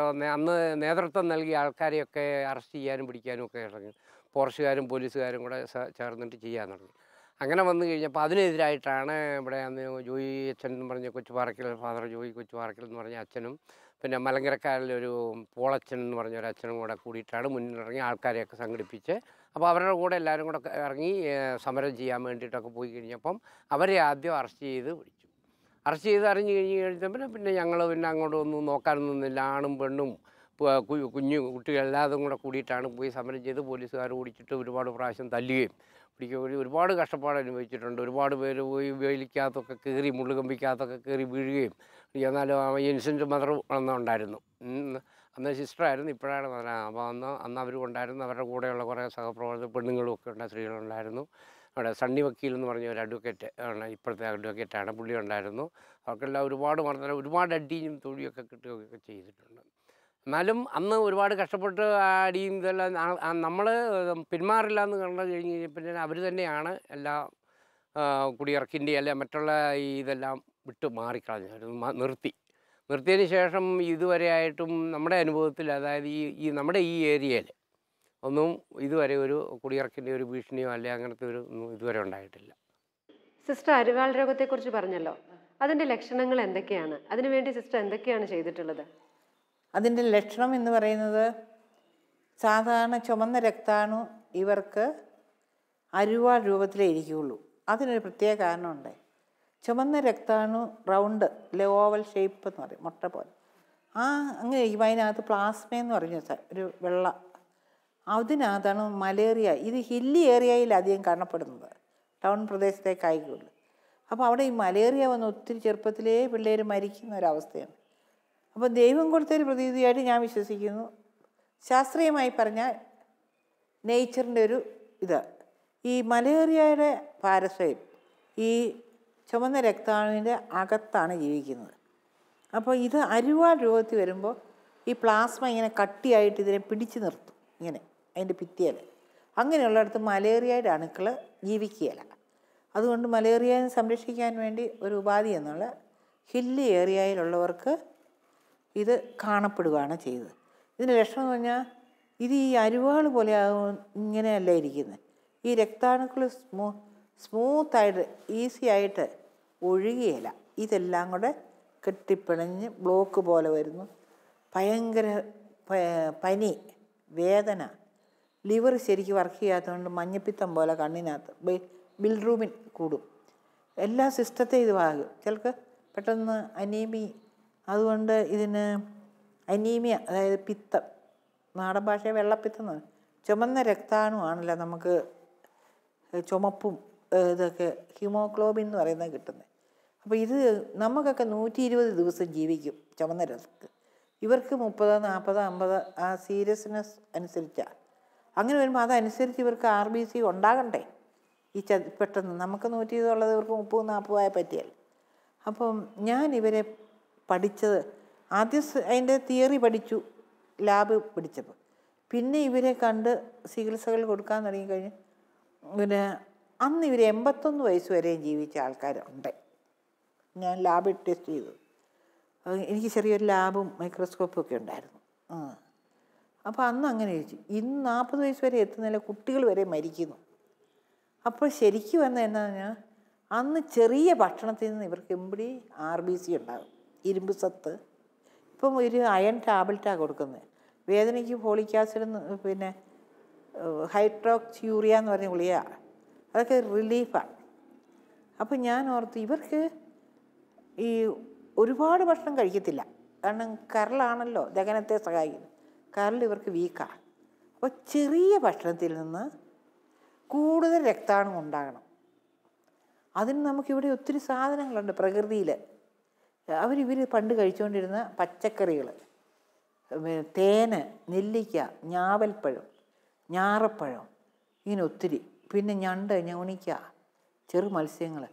[SPEAKER 5] അന്ന് നേതൃത്വം നൽകിയ ആൾക്കാരെയൊക്കെ അറസ്റ്റ് ചെയ്യാനും പിടിക്കാനും ഒക്കെ ഇറങ്ങി. ഫോറസ്റ്റുകാരും പോലീസുകാരും കൂടെ ചേർന്നിട്ട് ചെയ്യാൻ തുടങ്ങി. അങ്ങനെ വന്നു കഴിഞ്ഞപ്പോൾ അതിനെതിരായിട്ടാണ് ഇവിടെ അന്ന് ജോയി അച്ഛൻ എന്ന് പറഞ്ഞ കൊച്ചുപാറയ്ക്കൽ, ഫാദർ ജോയി കൊച്ചുപാറയ്ക്കൽ എന്ന് പറഞ്ഞ അച്ഛനും പിന്നെ മലങ്കരക്കാരിലൊരു പോളച്ചൻ എന്ന് പറഞ്ഞ ഒരു അച്ഛനും കൂടെ കൂടിയിട്ടാണ് മുന്നിലിറങ്ങി ആൾക്കാരെയൊക്കെ സംഘടിപ്പിച്ച്. അപ്പോൾ അവരുടെ കൂടെ എല്ലാവരും കൂടെ ഇറങ്ങി സമരം ചെയ്യാൻ വേണ്ടിയിട്ടൊക്കെ പോയി കഴിഞ്ഞപ്പം അവരെ ആദ്യം അറസ്റ്റ് ചെയ്ത് അറിഞ്ഞ് കഴിഞ്ഞപ്പോൾ പിന്നെ ഞങ്ങൾ പിന്നെ അങ്ങോട്ടൊന്നും നോക്കാനൊന്നും നിന്നില്ല. ആണും പെണ്ണും കുഞ്ഞു കുട്ടികളെല്ലാതും കൂടെ കൂടിയിട്ടാണ് പോയി സമരം ചെയ്ത് പോലീസുകാർ ഓടിച്ചിട്ട് ഒരുപാട് പ്രാവശ്യം തല്ലുകയും പിടിക്കുകയും ഒരുപാട് കഷ്ടപ്പാട് അനുഭവിച്ചിട്ടുണ്ട്. ഒരുപാട് പേര് പോയി വേലിക്കകത്തൊക്കെ കയറി മുള്ളുകമ്പിക്കകത്തൊക്കെ കയറി വീഴുകയും. എന്നാലും ഇൻസെൻ്റ് മദർ ഉണ്ടായിരുന്നു, അന്ന് സിസ്റ്ററായിരുന്നു, ഇപ്പോഴാണ് മദർ. അപ്പോൾ അന്ന് അവർ ഉണ്ടായിരുന്നു. അവരുടെ കൂടെയുള്ള കുറേ സഹപ്രവർത്തകർ പെണ്ണുങ്ങളും ഒക്കെ ഉണ്ട്, സ്ത്രീകളുണ്ടായിരുന്നു. അവിടെ സണ്ണി വക്കീൽ എന്ന് പറഞ്ഞ ഒരു അഡ്വക്കേറ്റ് ആണ്, ഇപ്പോഴത്തെ അഡ്വക്കേറ്റാണ്, പുള്ളി ഉണ്ടായിരുന്നു. അവർക്കെല്ലാം ഒരുപാട് മർദ്ദനം, ഒരുപാട് അടിയും തൊഴിയൊക്കെ കിട്ടുകയൊക്കെ ചെയ്തിട്ടുണ്ട്. എന്നാലും അന്ന് ഒരുപാട് കഷ്ടപ്പെട്ട് അടിയും ഇതെല്ലാം നമ്മൾ പിന്മാറില്ല എന്ന് കണ്ടു കഴിഞ്ഞ് പിന്നെ അവർ തന്നെയാണ് എല്ലാ കുടിയിറക്കിൻ്റെ അല്ലെ മറ്റുള്ള ഇതെല്ലാം വിട്ട് മാറിക്കളഞ്ഞു, നിർത്തിയതിന് ശേഷം ഇതുവരെയായിട്ടും നമ്മുടെ അനുഭവത്തിൽ, അതായത് ഈ നമ്മുടെ ഈ ഏരിയയിൽ ഒന്നും ഇതുവരെ ഒരു കുടിയിറക്കിൻ്റെ ഒരു ഭീഷണിയോ അല്ലെ അങ്ങനത്തെ ഒരു ഒന്നും ഇതുവരെ ഉണ്ടായിട്ടില്ല.
[SPEAKER 1] സിസ്റ്റർ അരിവാൾ രോഗത്തെക്കുറിച്ച് പറഞ്ഞല്ലോ, അതിൻ്റെ ലക്ഷണങ്ങൾ എന്തൊക്കെയാണ്? അതിനുവേണ്ടി സിസ്റ്റർ എന്തൊക്കെയാണ് ചെയ്തിട്ടുള്ളത്?
[SPEAKER 3] അതിൻ്റെ ലക്ഷണം എന്ന് പറയുന്നത്, സാധാരണ ചുമന്ന രക്താണു ഇവർക്ക് അരിവാൾ രൂപത്തിലേ ഇരിക്കുകയുള്ളൂ. അതിനൊരു പ്രത്യേക കാരണമുണ്ട്. ചുമന്ന രക്താണു റൗണ്ട് ഓവൽ ഷേപ്പ് എന്ന് പറയും, മുട്ട പോലെ. അങ്ങനെ ഇരിക്കും. അതിനകത്ത് പ്ലാസ്മയെന്ന് പറഞ്ഞ ഒരു വെള്ള, അതിനകത്താണ് മലേറിയ. ഇത് ഹില്ലി ഏരിയയിൽ അധികം കാണപ്പെടുന്നത്, ടൗൺ പ്രദേശത്തേക്കായിക്കുള്ളൂ. അപ്പോൾ അവിടെ ഈ മലേറിയ വന്ന് ഒത്തിരി ചെറുപ്പത്തിലേ പിള്ളേർ മരിക്കുന്ന ഒരവസ്ഥയാണ്. അപ്പോൾ ദൈവം കൊടുത്തൊരു പ്രതീതിയായിട്ട് ഞാൻ വിശ്വസിക്കുന്നു. ശാസ്ത്രീയമായി പറഞ്ഞാൽ നേച്ചറിൻ്റെ ഒരു ഈ മലേറിയയുടെ പാരസൈറ്റ് ഈ ചുമന്ന രക്താണുവിൻ്റെ അകത്താണ് ജീവിക്കുന്നത്. അപ്പോൾ ഇത് അരിവാൾ രൂപത്തിൽ വരുമ്പോൾ ഈ പ്ലാസ്മ ഇങ്ങനെ കട്ടിയായിട്ട് ഇതിനെ പിടിച്ചു നിർത്തും, ഇങ്ങനെ അതിൻ്റെ ഭിത്തിയിൽ. അങ്ങനെയുള്ളിടത്ത് മലേറിയയുടെ അണുക്കൾ ജീവിക്കുകയില്ല. അതുകൊണ്ട് മലേറിയയെ സംരക്ഷിക്കാൻ വേണ്ടി ഒരു ഉപാധി എന്നുള്ള ഹില്ലി ഏരിയയിലുള്ളവർക്ക് ഇത് കാണപ്പെടുകയാണ് ചെയ്തത്. ഇതിൻ്റെ ലക്ഷണം എന്ന് പറഞ്ഞാൽ, ഇത് ഈ അരിവാൾ പോലെ ഇങ്ങനെയല്ല ഇരിക്കുന്നത്. ഈ രക്താണുക്കൾ സ്മൂത്തായിട്ട് ഈസി ആയിട്ട് ഒഴുകുകയില്ല. ഇതെല്ലാം കൂടെ കെട്ടിപ്പിണഞ്ഞ് ബ്ലോക്ക് പോലെ വരുന്നു. ഭയങ്കര പനി, വേദന, ലിവർ ശരിക്കും വർക്ക് ചെയ്യാത്തതുകൊണ്ട് മഞ്ഞപ്പിത്തം പോലെ കണ്ണിനകത്ത് ബിൽറൂബിൻ കൂടും. എല്ലാ സിസ്റ്റത്തെയും ഇത് വാങ്ങും. ചിലർക്ക് പെട്ടെന്ന് അനീമി, അതുകൊണ്ട് ഇതിന് അനീമിയ, അതായത് പിത്തം, നാടൻ ഭാഷയിൽ വെള്ളപ്പിത്തം എന്ന് പറയും. ചുമന്ന രക്താണുവാണല്ലോ നമുക്ക് ചുമപ്പും ഇതൊക്കെ ഹീമോഗ്ലോബിൻ എന്ന് പറയുന്നത് കിട്ടുന്നത്. അപ്പോൾ ഇത് നമുക്കൊക്കെ 120 ദിവസം ജീവിക്കും ചുമന്ന രക്തം. ഇവർക്ക് 30, 40, 50 ആ സീരിയസ്നെസ് അനുസരിച്ചാണ്. അങ്ങനെ വരുമ്പോൾ അതനുസരിച്ച് ഇവർക്ക് RBC ഉണ്ടാകണ്ടേ. ഈ പെട്ടെന്ന് നമുക്ക് 120 ഉള്ളത് ഇവർക്ക് 30, 40 ആയ പറ്റിയല്ല. അപ്പം ഞാൻ ഇവരെ പഠിച്ചത് ആദ്യം അതിൻ്റെ തിയറി പഠിച്ചു, ലാബ് പഠിച്ചപ്പോൾ. പിന്നെ ഇവരെ കണ്ട് ചികിത്സകൾ കൊടുക്കാൻ തുടങ്ങിക്കഴിഞ്ഞ് പിന്നെ അന്ന് ഇവർ 81 വയസ്സ് വരെയും ജീവിച്ച ആൾക്കാരുണ്ട്. ഞാൻ ലാബിൽ ടെസ്റ്റ് ചെയ്തു. എനിക്ക് ചെറിയൊരു ലാബും മൈക്രോസ്കോപ്പും ഒക്കെ ഉണ്ടായിരുന്നു. അപ്പോൾ അന്ന് അങ്ങനെ ചോദിച്ചു. ഇന്ന് 40 വയസ്സ് വരെ എത്തുന്നില്ല, കുട്ടികൾ വരെ മരിക്കുന്നു. അപ്പോൾ ശരിക്കും വന്നത് എന്താണെന്ന് പറഞ്ഞാൽ, അന്ന് ചെറിയ ഭക്ഷണത്തിൽ നിന്ന് ഇവർക്ക് എമ്പടി RBC ഉണ്ടാകും, ഇരുമ്പ് സത്ത്. ഇപ്പം ഒരു അയൺ ടാബ്ലറ്റാണ് കൊടുക്കുന്നത്. വേദനയ്ക്ക് ഫോളിക് ആസിഡ്, പിന്നെ ഹൈഡ്രോക്സിയൂറിയ എന്ന് പറഞ്ഞ ഗുളിക, അതൊക്കെ റിലീഫാണ്. അപ്പം ഞാൻ ഓർത്ത് ഇവർക്ക് ഈ ഒരുപാട് ഭക്ഷണം കഴിക്കത്തില്ല, കാരണം കരളാണല്ലോ ദഹനത്തെ സഹായിക്കുന്നത്. കരൾ ഇവർക്ക് വീക്കാണ്. അപ്പോൾ ചെറിയ ഭക്ഷണത്തിൽ നിന്ന് കൂടുതൽ രക്താണു ഉണ്ടാകണം. അതിന് നമുക്കിവിടെ ഒത്തിരി സാധനങ്ങളുണ്ട് പ്രകൃതിയിൽ. ഇവർ പണ്ട് കഴിച്ചുകൊണ്ടിരുന്ന പച്ചക്കറികൾ, തേന്, നെല്ലിക്ക, ഞാവൽപ്പഴം, ഞാറപ്പഴം, ഇങ്ങനെ ഒത്തിരി, പിന്നെ ഞണ്ട്, ഞവണിക്ക, ചെറു മത്സ്യങ്ങൾ,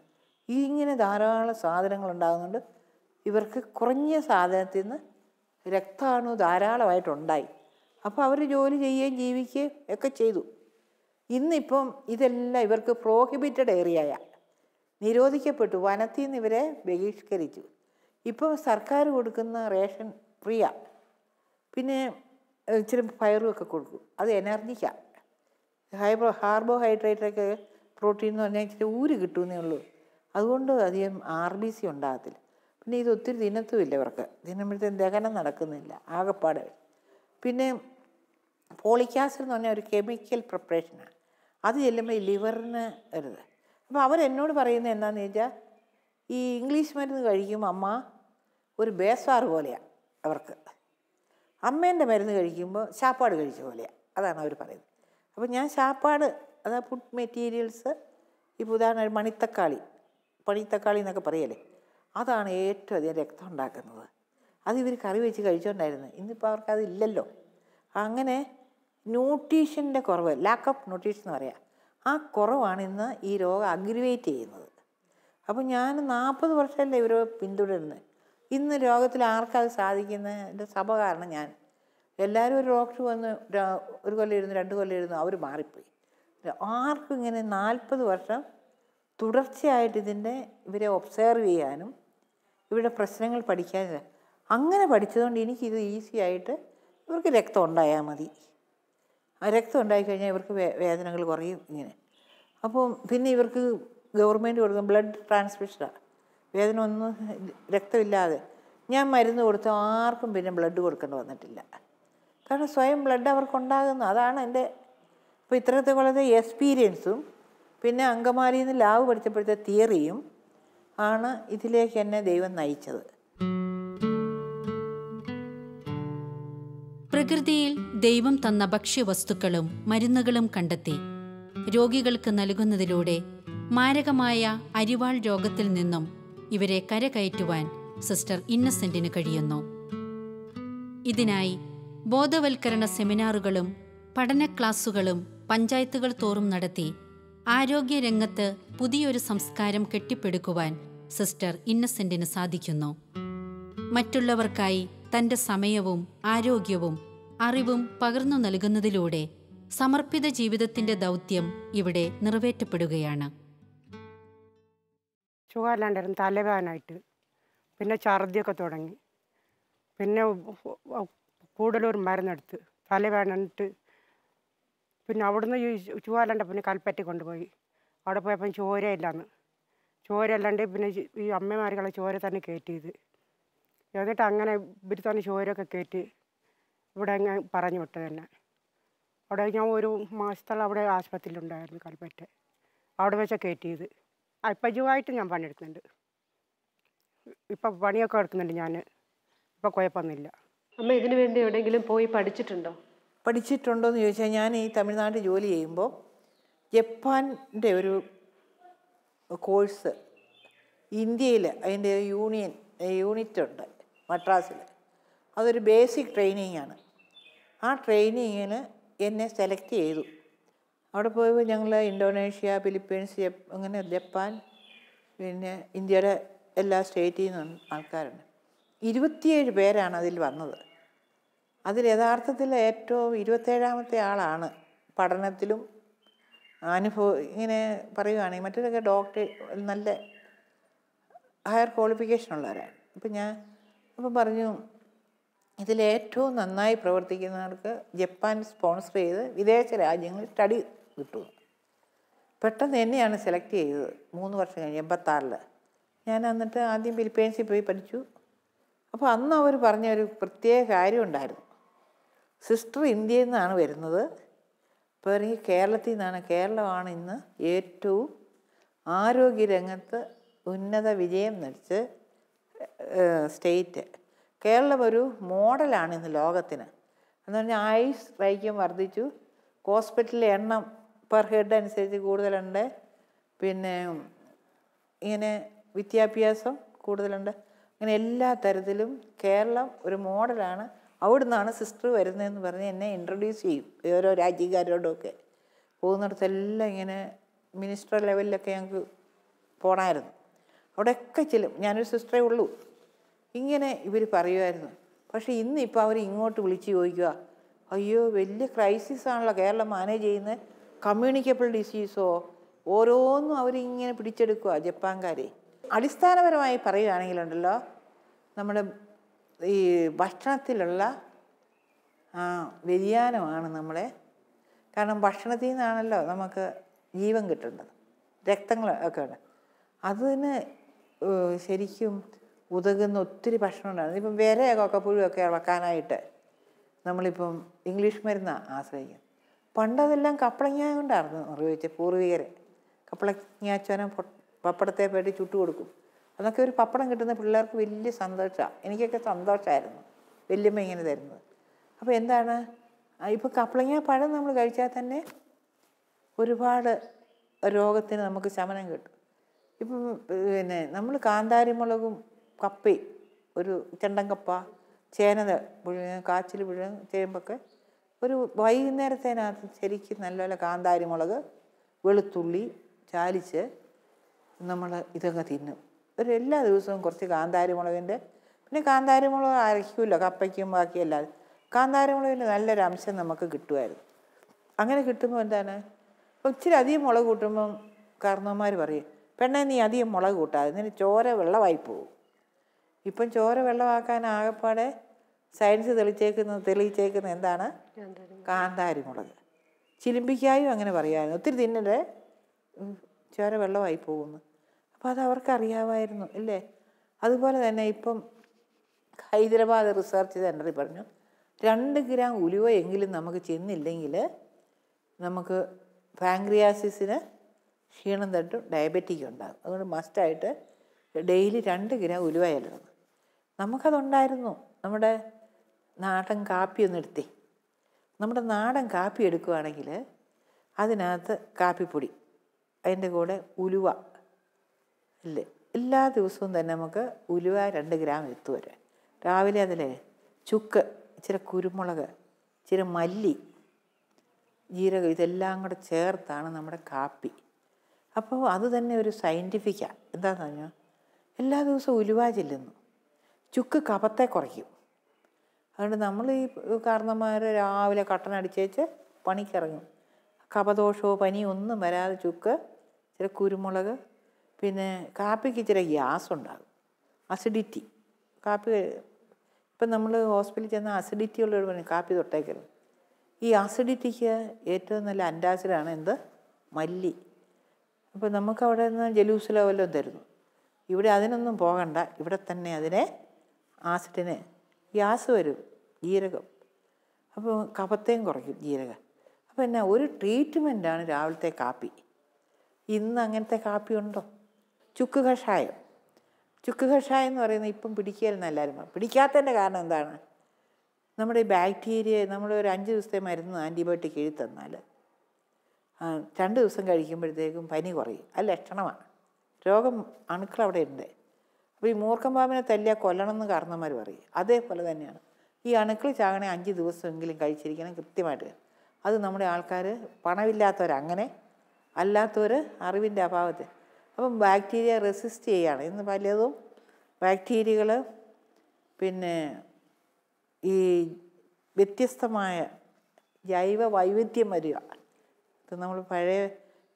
[SPEAKER 3] ഇങ്ങനെ ധാരാളം സാധനങ്ങളുണ്ടാകുന്നുണ്ട്. ഇവർക്ക് കുറഞ്ഞ സാധനത്തിൽ നിന്ന് രക്താണു ധാരാളമായിട്ടുണ്ടായി. അപ്പോൾ അവർ ജോലി ചെയ്യുകയും ജീവിക്കുകയും ഒക്കെ ചെയ്തു. ഇന്നിപ്പം ഇതെല്ലാം ഇവർക്ക് പ്രോഹിബിറ്റഡ് ഏരിയയാണ്, നിരോധിക്കപ്പെട്ടു. വനത്തിൽ നിന്ന് ഇവരെ ബഹിഷ്കരിച്ചു. ഇപ്പം സർക്കാർ കൊടുക്കുന്ന റേഷൻ ഫ്രീയാണ്. പിന്നെ ഇച്ചിരി പയറും ഒക്കെ കൊടുക്കും, അത് എനർജിക്കാണ്. കാർബോഹൈഡ്രേറ്റൊക്കെ പ്രോട്ടീൻ എന്ന് പറഞ്ഞാൽ ഇച്ചിരി ഊര് കിട്ടുമെന്നേ ഉള്ളൂ. അതുകൊണ്ട് അധികം RBC ഉണ്ടാകത്തില്ല. പിന്നെ ഇത് ഒത്തിരി തിന്നത്തുമില്ല ഇവർക്ക്, തിന്നുമ്പോഴത്തേക്കും ദഹനം നടക്കുന്നില്ല ആകെപ്പാടെ. പിന്നെ ഫോളിക് ആസിഡ് എന്ന് പറഞ്ഞാൽ ഒരു കെമിക്കൽ പ്രിപ്പറേഷനാണ്. അത് ചെല്ലുമ്പോൾ ഈ ലിവറിന് വരുന്നത്. അപ്പോൾ അവരെന്നോട് പറയുന്നത് എന്താണെന്ന് ചോദിച്ചാൽ, ഈ ഇംഗ്ലീഷ് മരുന്ന് കഴിക്കുമ്പോൾ അമ്മ ഒരു ബേസാറ് പോലെയാണ് അവർക്ക്, അമ്മേൻ്റെ മരുന്ന് കഴിക്കുമ്പോൾ ശാപ്പാട് കഴിച്ച പോലെയാണ്, അതാണ് അവർ പറയുന്നത്. അപ്പോൾ ഞാൻ ശാപ്പാട്, അതാ ഫുഡ് മെറ്റീരിയൽസ്, ഇപ്പോൾ ഉദാഹരണം പണിത്തക്കാളി എന്നൊക്കെ പറയല്ലേ, അതാണ് ഏറ്റവും അധികം രക്തം ഉണ്ടാക്കുന്നത്. അത് ഇവർ കറി വെച്ച് കഴിച്ചുകൊണ്ടായിരുന്നു. ഇന്നിപ്പോൾ അവർക്കത് ഇല്ലല്ലോ. അങ്ങനെ ന്യൂട്രീഷൻ്റെ കുറവ്, ലാക്ക് ഓഫ് ന്യൂട്രീഷൻ എന്ന് പറയാം, ആ കുറവാണ് ഇന്ന് ഈ രോഗം അഗ്രിവേറ്റ് ചെയ്യുന്നത്. അപ്പം ഞാൻ 40 വർഷമല്ലേ ഇവരെ പിന്തുടരുന്നത്. ഇന്ന് രോഗത്തിൽ ആർക്കത് സാധിക്കുന്നതിൻ്റെ സഭ കാരണം ഞാൻ. എല്ലാവരും ഒരു ഡോക്ടർ വന്ന് 1 കൊല്ലം ഇരുന്ന് 2 കൊല്ലം ഇരുന്ന് അവർ മാറിപ്പോയി. ആർക്കും ഇങ്ങനെ 40 വർഷം തുടർച്ചയായിട്ട് ഇവരെ ഒബ്സർവ് ചെയ്യാനും ഇവരുടെ പ്രശ്നങ്ങൾ പഠിക്കാനും, അങ്ങനെ പഠിച്ചതുകൊണ്ട് എനിക്കിത് ഈസി ആയിട്ട് ഇവർക്ക് രക്തം ഉണ്ടായാൽ മതി. ആ രക്തം ഉണ്ടായിക്കഴിഞ്ഞാൽ ഇവർക്ക് വേദനകൾ കുറയും ഇങ്ങനെ. അപ്പം പിന്നെ ഇവർക്ക് ഗവൺമെൻറ് കൊടുക്കും ബ്ലഡ് ട്രാൻസ്ഫ്യൂഷനാണ്. വേദന ഒന്നും രക്തമില്ലാതെ ഞാൻ മരുന്ന് കൊടുത്ത ആർക്കും പിന്നെ ബ്ലഡ് കൊടുക്കേണ്ടി വന്നിട്ടില്ല. കാരണം സ്വയം ബ്ലഡ് അവർക്കുണ്ടാകുന്നു. അതാണ് എൻ്റെ ഇപ്പോൾ ഇത്രത്തെ കൊല്ലത്തെ എക്സ്പീരിയൻസും പിന്നെ അങ്കമാലിയിൽ നിന്ന് ലാബ് പഠിച്ചപ്പോഴത്തെ തിയറിയും ആണ് ഇതിലേക്ക് എന്നെ ദൈവം നയിച്ചത്.
[SPEAKER 2] പ്രകൃതിയിൽ ദൈവം തന്ന ഭക്ഷ്യവസ്തുക്കളും മരുന്നുകളും കണ്ടെത്തി രോഗികൾക്ക് നൽകുന്നതിലൂടെ മാരകമായ അരിവാൾ രോഗത്തിൽ നിന്നും ഇവരെ കരകയറ്റുവാൻ സിസ്റ്റർ ഇന്നസെന്റിന് കഴിയുന്നു. ഇതിനായി ബോധവൽക്കരണ സെമിനാറുകളും പഠന ക്ലാസുകളും പഞ്ചായത്തുകൾ തോറും നടത്തി ആരോഗ്യരംഗത്ത് പുതിയൊരു സംസ്കാരം കെട്ടിപ്പടുക്കുവാൻ സിസ്റ്റർ ഇന്നസെന്റിന് സാധിക്കുന്നു. മറ്റുള്ളവർക്കായി തൻ്റെ സമയവും ആരോഗ്യവും അറിവും പകർന്നു നൽകുന്നതിലൂടെ സമർപ്പിത ജീവിതത്തിൻ്റെ ദൗത്യം ഇവിടെ നിറവേറ്റപ്പെടുകയാണ്.
[SPEAKER 6] സുഖമില്ലാണ്ടായിരുന്നു, തലവേദനയായിട്ട്, പിന്നെ ഛർദിയൊക്കെ തുടങ്ങി. പിന്നെ കൂടുതലൊരു മരുന്നെടുത്ത് തലവേദനയിട്ട് പിന്നെ അവിടുന്ന് ചുവാലണ്ട പിന്നെ കൽപ്പറ്റ കൊണ്ടുപോയി. അവിടെ പോയപ്പം ചോരയില്ലാന്ന്. ചോരയല്ലാണ്ട് പിന്നെ ഈ അമ്മമാരുകളെ ചോര തന്നെ കയറ്റിയത്. എന്നിട്ട് അങ്ങനെ ഇവർ തന്നെ ചോരയൊക്കെ കയറ്റി ഇവിടെ അങ്ങ് പറഞ്ഞു വിട്ടത് തന്നെ. അവിടെ ഞാൻ 1 മാസത്തോളം അവിടെ ആശുപത്രിയിലുണ്ടായിരുന്നു കൽപ്പറ്റ. അവിടെ വെച്ചാൽ കയറ്റിയത്. ഇപ്പം ജുവായിട്ട് ഞാൻ പണിയെടുക്കുന്നുണ്ട്. ഇപ്പം പണിയൊക്കെ എടുക്കുന്നുണ്ട് ഞാൻ. ഇപ്പം കുഴപ്പമൊന്നുമില്ല.
[SPEAKER 1] അമ്മ ഇതിനു വേണ്ടി എവിടെയെങ്കിലും പോയി പഠിച്ചിട്ടുണ്ടോ?
[SPEAKER 3] പഠിച്ചിട്ടുണ്ടോയെന്ന് ചോദിച്ചാൽ ഞാൻ ഈ തമിഴ്നാട്ടിൽ ജോലി ചെയ്യുമ്പോൾ ജപ്പാൻ്റെ ഒരു കോഴ്സ് ഇന്ത്യയിൽ അതിൻ്റെ യൂണിറ്റ് ഉണ്ട് മദ്രാസിൽ. അതൊരു ബേസിക് ട്രെയിനിങ്ങാണ്. ആ ട്രെയിനിങ്ങിന് എന്നെ സെലക്ട് ചെയ്തു. അവിടെ പോയപ്പോൾ ഞങ്ങൾ ഇന്തോനേഷ്യ, ഫിലിപ്പീൻസ്, അങ്ങനെ ജപ്പാൻ, പിന്നെ ഇന്ത്യയുടെ എല്ലാ സ്റ്റേറ്റിൽ നിന്നും ആൾക്കാരുണ്ട്. 27 പേരാണ് അതിൽ വന്നത്. അതിൽ യഥാർത്ഥത്തിൽ ഏറ്റവും 27ാമത്തെ ആളാണ് പഠനത്തിലും ഇങ്ങനെ പറയുകയാണെങ്കിൽ. മറ്റൊരൊക്കെ ഡോക്ടർ നല്ല ഹയർ ക്വാളിഫിക്കേഷൻ ഉള്ളവരാണ്. അപ്പം പറഞ്ഞു ഇതിലേറ്റവും നന്നായി പ്രവർത്തിക്കുന്നവർക്ക് ജപ്പാൻ സ്പോൺസർ ചെയ്ത് വിദേശ രാജ്യങ്ങളിൽ സ്റ്റഡി കിട്ടും. പെട്ടെന്ന് എന്നെയാണ് സെലക്ട് ചെയ്തത് 3 വർഷം കഴിഞ്ഞ് 86. ഞാൻ എന്നിട്ട് ആദ്യം ഫിലിപ്പീൻസിൽ പോയി പഠിച്ചു. അപ്പോൾ അന്ന് അവർ പറഞ്ഞ ഒരു പ്രത്യേക കാര്യം ഉണ്ടായിരുന്നു. സിസ്റ്റർ ഇന്ത്യയിൽ നിന്നാണ് വരുന്നത്, ഇപ്പോൾ ഈ കേരളത്തിൽ നിന്നാണ്. കേരളമാണ് ഇന്ന് ഏറ്റവും ആരോഗ്യരംഗത്ത് ഉന്നത വിജയം നടിച്ച് സ്റ്റേറ്റ്. കേരളം ഒരു മോഡലാണ് ഇന്ന് ലോകത്തിന്. എന്ന് പറഞ്ഞാൽ ആയുസ് വൈക്യം വർദ്ധിച്ചു, ഹോസ്പിറ്റലിലെ എണ്ണം പെർ ഹെഡ് അനുസരിച്ച് കൂടുതലുണ്ട്, പിന്നെ ഇങ്ങനെ വിദ്യാഭ്യാസം കൂടുതലുണ്ട്. അങ്ങനെ എല്ലാ തരത്തിലും കേരളം ഒരു മോഡലാണ്. അവിടെ നിന്നാണ് സിസ്റ്റർ വരുന്നതെന്ന് പറഞ്ഞ് എന്നെ ഇൻട്രൊഡ്യൂസ് ചെയ്യും ഓരോ രാജ്യക്കാരോടൊക്കെ. പോകുന്നിടത്തെല്ലാം ഇങ്ങനെ മിനിസ്റ്റർ ലെവലിലൊക്കെ ഞങ്ങൾക്ക് പോകണമായിരുന്നു. അവിടെയൊക്കെ ചെല്ലും. ഞാനൊരു സിസ്റ്ററേ ഉള്ളൂ. ഇങ്ങനെ ഇവർ പറയുമായിരുന്നു. പക്ഷേ ഇന്നിപ്പോൾ അവർ ഇങ്ങോട്ട് വിളിച്ച് ചോദിക്കുക, അയ്യോ വലിയ ക്രൈസിസാണല്ലോ കേരളം മാനേജ് ചെയ്യുന്നത്, കമ്മ്യൂണിക്കബിൾ ഡിസീസോ ഓരോന്നും അവരിങ്ങനെ പിടിച്ചെടുക്കുക ജപ്പാൻകാരെ. അടിസ്ഥാനപരമായി പറയുകയാണെങ്കിലുണ്ടല്ലോ, നമ്മുടെ ഈ ഭക്ഷണത്തിലുള്ള വ്യതിയാനമാണ് നമ്മളെ. കാരണം ഭക്ഷണത്തിൽ നിന്നാണല്ലോ നമുക്ക് ജീവൻ കിട്ടേണ്ടത്, രക്തങ്ങൾ ഒക്കെ ഉണ്ട്. അതിന് ശരിക്കും ഉതകുന്ന ഒത്തിരി ഭക്ഷണം ഉണ്ടായിരുന്നു. ഇപ്പം വിരയൊക്കെ പുഴുവൊക്കെ ഇളക്കാനായിട്ട് നമ്മളിപ്പം ഇംഗ്ലീഷ് മരുന്നാണ് ആശ്രയിക്കുന്നത്. പണ്ടതെല്ലാം കപ്പളങ്ങ കൊണ്ടായിരുന്നു ഉപയോഗിച്ചത്. പൂർവികർ കപ്പളങ്ങാച്ചോനം പപ്പടത്തെ പേട്ടി ചുട്ടു കൊടുക്കും. അതൊക്കെ ഒരു പപ്പടം കിട്ടുന്ന പിള്ളേർക്ക് വലിയ സന്തോഷമാണ്. എനിക്കൊക്കെ സന്തോഷമായിരുന്നു വല്യമ്മ ഇങ്ങനെ തരുന്നത്. അപ്പോൾ എന്താണ്, ഇപ്പോൾ കപ്പളങ്ങ പഴം നമ്മൾ കഴിച്ചാൽ തന്നെ ഒരുപാട് രോഗത്തിന് നമുക്ക് ശമനം കിട്ടും. ഇപ്പം പിന്നെ നമ്മൾ കാന്താരിമുളകും കപ്പയും, ഒരു ചെണ്ടൻ കപ്പ, ചേന പുഴുങ്ങ, കാച്ചിൽ പുഴുങ്ങ, ചേമ്പൊക്കെ ഒരു വൈകുന്നേരത്തേനകത്ത് ശരിക്കും നല്ലപോലെ കാന്താരിമുളക് വെളുത്തുള്ളി ചാലിച്ച് നമ്മൾ ഇതൊക്കെ തിന്നും. എല്ലാ ദിവസവും കുറച്ച് കാന്താരി മുളകിൻ്റെ, പിന്നെ കാന്താരി മുളക് അരയ്ക്കില്ല കപ്പയ്ക്കും ബാക്കിയല്ലാതെ, കാന്താരി മുളകിൻ്റെ നല്ലൊരു അംശം നമുക്ക് കിട്ടുമായിരുന്നു. അങ്ങനെ കിട്ടുമ്പോൾ എന്താണ്, ഇപ്പോൾ ഇച്ചിരി അധികം മുളക് കൂട്ടുമ്പം കാരണവന്മാർ പറയും, പെണ്ണെ നീ അധികം മുളക് കൂട്ടാതെ, ഇതിന് ചോര വെള്ളമായി പോകും. ഇപ്പം ചോര വെള്ളമാക്കാൻ ആകെപ്പാടെ സയൻസ് തെളിയിച്ചേക്കുന്ന എന്താണ്, കാന്താരി മുളക്. ചിലിമ്പിക്കായും അങ്ങനെ പറയാമായിരുന്നു, ഒത്തിരി തിന്നല്ലേ ചോര വെള്ളമായി പോകുന്നു. അപ്പോൾ അത് അവർക്ക് അറിയാമായിരുന്നു അല്ലേ. അതുപോലെ തന്നെ ഇപ്പം ഹൈദരാബാദ് റിസർച്ച് സെൻ്ററിൽ പറഞ്ഞു 2 ഗ്രാം ഉലുവയെങ്കിലും നമുക്ക് ചെന്നില്ലെങ്കിൽ നമുക്ക് പാങ്ക്രിയാസിന് ക്ഷീണം തട്ടും, ഡയബറ്റിക് ഉണ്ടാകും. അതുകൊണ്ട് മസ്റ്റായിട്ട് ഡെയിലി 2 ഗ്രാം ഉലുവ ചെല്ലണം. നമുക്കതുണ്ടായിരുന്നു. നമ്മുടെ നാടൻ കാപ്പി ഒന്ന് എടുത്തേ, നമ്മുടെ നാടൻ കാപ്പി എടുക്കുകയാണെങ്കിൽ അതിനകത്ത് കാപ്പിപ്പൊടി, അതിൻ്റെ കൂടെ ഉലുവ ഇല്ലേ, എല്ലാ ദിവസവും തന്നെ നമുക്ക് ഉലുവ 2 ഗ്രാം എത്തുവരെ. രാവിലെ അതിൽ ചുക്ക്, ഇച്ചിരി കുരുമുളക്, ഇച്ചിരി മല്ലി, ജീരകം, ഇതെല്ലാം കൂടെ ചേർത്താണ് നമ്മുടെ കാപ്പി. അപ്പോൾ അത് തന്നെ ഒരു സയൻറ്റിഫിക്കാണ്. എന്താണെന്ന് പറഞ്ഞാൽ എല്ലാ ദിവസവും ഉലുവ ചെല്ലുന്നു, ചുക്ക് കഫത്തെ കുറയ്ക്കും. അതുകൊണ്ട് നമ്മൾ ഈ കാരണന്മാർ രാവിലെ കട്ടനടിച്ചേച്ച് പണിക്കിറങ്ങും, കഫദോഷമോ പനിയോ ഒന്നും വരാതെ ചുക്ക്, ഇച്ചിരി കുരുമുളക്, പിന്നെ കാപ്പിക്ക് ഇച്ചിരി ഗ്യാസ് ഉണ്ടാകും, അസിഡിറ്റി. കാപ്പി ഇപ്പം നമ്മൾ ഹോസ്പിറ്റലിൽ ചെന്നാൽ അസിഡിറ്റി ഉള്ളവർ പറയും കാപ്പി തൊട്ടേക്കരുത്. ഈ അസിഡിറ്റിക്ക് ഏറ്റവും നല്ല അൻറ്റാസിഡാണ് എന്ത്, മല്ലി. അപ്പോൾ നമുക്കവിടെ നിന്ന് ജലൂസിലോ വല്ലതും തരുന്നു. ഇവിടെ അതിനൊന്നും പോകണ്ട, ഇവിടെ തന്നെ അതിനെ ആസിഡിന് ഗ്യാസ് വരും, ജീരകം. അപ്പോൾ കഫത്തെയും കുറയ്ക്കും ജീരകം. അപ്പോൾ എന്നാ ഒരു ട്രീറ്റ്മെൻറ്റാണ് രാവിലത്തെ കാപ്പി. ഇന്ന് അങ്ങനത്തെ കാപ്പി ഉണ്ടോ? ചുക്ക് കഷായം. ചുക്ക് കഷായം എന്ന് പറയുന്നത് ഇപ്പം പിടിക്കുകയെന്ന് എല്ലാവരും പിടിക്കാത്തതിൻ്റെ കാരണം എന്താണ്, നമ്മുടെ ഈ ബാക്ടീരിയ നമ്മൾ ഒരു 5 ദിവസത്തെ മരുന്ന് ആൻറ്റിബയോട്ടിക് എഴുതി തന്നാൽ 2 ദിവസം കഴിക്കുമ്പോഴത്തേക്കും പനി കുറയും. അത് ലക്ഷണമാണ്. രോഗം അണുക്കൾ അവിടെ ഉണ്ട്. അപ്പോൾ ഈ മൂർഖൻ പാമ്പിനെ തല്ലിയാൽ കൊല്ലണമെന്ന് കാരണന്മാർ പറയും. അതേപോലെ തന്നെയാണ് ഈ അണുക്കൾ ചാകണേ 5 ദിവസമെങ്കിലും കഴിച്ചിരിക്കണം കൃത്യമായിട്ട്. അത് നമ്മുടെ ആൾക്കാർ പണമില്ലാത്തവരങ്ങനെ, അല്ലാത്തവർ അറിവിൻ്റെ അഭാവത്തിൽ. അപ്പം ബാക്ടീരിയ റെസിസ്റ്റ് ചെയ്യുകയാണ്. ഇന്ന് പലതും ബാക്ടീരിയകൾ പിന്നെ ഈ വ്യത്യസ്തമായ ജൈവ വൈവിധ്യം വരിക. ഇത് നമ്മൾ പഴയ